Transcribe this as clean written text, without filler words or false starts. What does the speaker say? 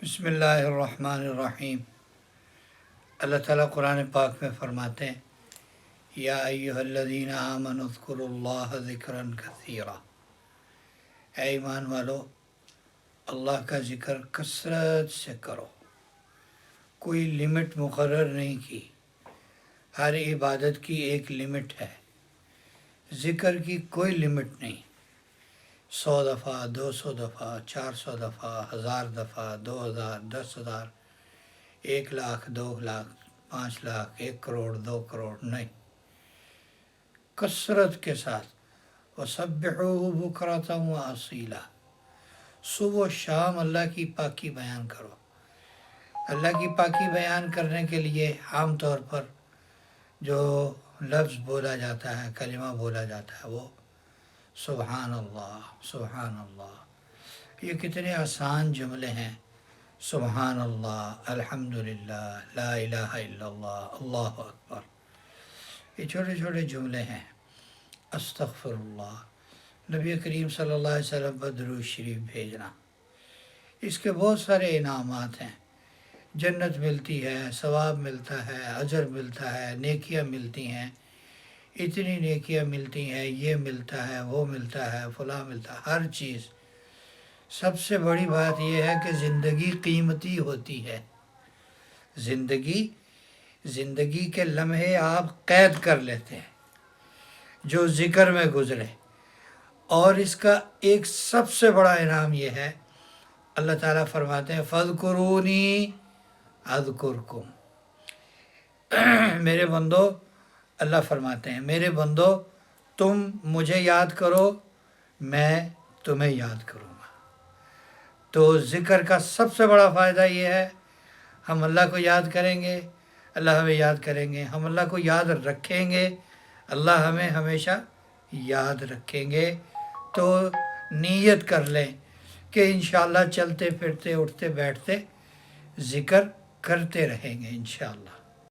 بسم اللہ الرحمن الرحیم۔ اللہ تعالیٰ قرآن پاک میں فرماتے ہیں یا ایھا الذین آمنوا اذکروا اللہ ذکرا کثیرا، اے ایمان والو اللہ کا ذکر کثرت سے کرو۔ کوئی لمٹ مقرر نہیں کی، ہر عبادت کی ایک لمٹ ہے، ذکر کی کوئی لمٹ نہیں۔ 100 دفعہ، 200 دفعہ، 400 دفعہ، 1000 دفعہ، 2000، 10,000، 1 لاکھ، 2 لاکھ، 5 لاکھ، 1 کروڑ، 2 کروڑ نہیں، کثرت کے ساتھ۔ وَسَبِّحُوهُ بُكْرَةً وَأَصِيلًا، صبح و شام اللہ کی پاکی بیان کرو۔ اللہ کی پاکی بیان کرنے کے لیے عام طور پر جو لفظ بولا جاتا ہے، کلمہ بولا جاتا ہے، وہ سبحان اللہ، سبحان اللہ۔ یہ کتنے آسان جملے ہیں، سبحان اللہ، الحمدللہ، لا الہ الا اللہ، اللہ اکبر۔ یہ چھوٹے چھوٹے جملے ہیں۔ استغفر اللہ، نبی کریم صلی اللہ علیہ وسلم پر درود شریف بھیجنا، اس کے بہت سارے انعامات ہیں۔ جنت ملتی ہے، ثواب ملتا ہے، اجر ملتا ہے، نیکیاں ملتی ہیں، اتنی نیکیاں ملتی ہیں، یہ ملتا ہے، وہ ملتا ہے، فلاں ملتا ہے، ہر چیز۔ سب سے بڑی بات یہ ہے کہ زندگی قیمتی ہوتی ہے۔ زندگی کے لمحے آپ قید کر لیتے ہیں جو ذکر میں گزرے، اور اس کا ایک سب سے بڑا انعام یہ ہے، اللہ تعالیٰ فرماتے ہیں فَاذْكُرُونِي أَذْكُرْكُمْ۔ میرے بندو، اللہ فرماتے ہیں میرے بندو تم مجھے یاد کرو، میں تمہیں یاد کروں گا۔ تو ذکر کا سب سے بڑا فائدہ یہ ہے، ہم اللہ کو یاد کریں گے، اللہ ہمیں یاد کریں گے، ہم اللہ کو یاد رکھیں گے، اللہ ہمیں ہمیشہ یاد رکھیں گے۔ تو نیت کر لیں کہ انشاءاللہ چلتے پھرتے اٹھتے بیٹھتے ذکر کرتے رہیں گے انشاءاللہ۔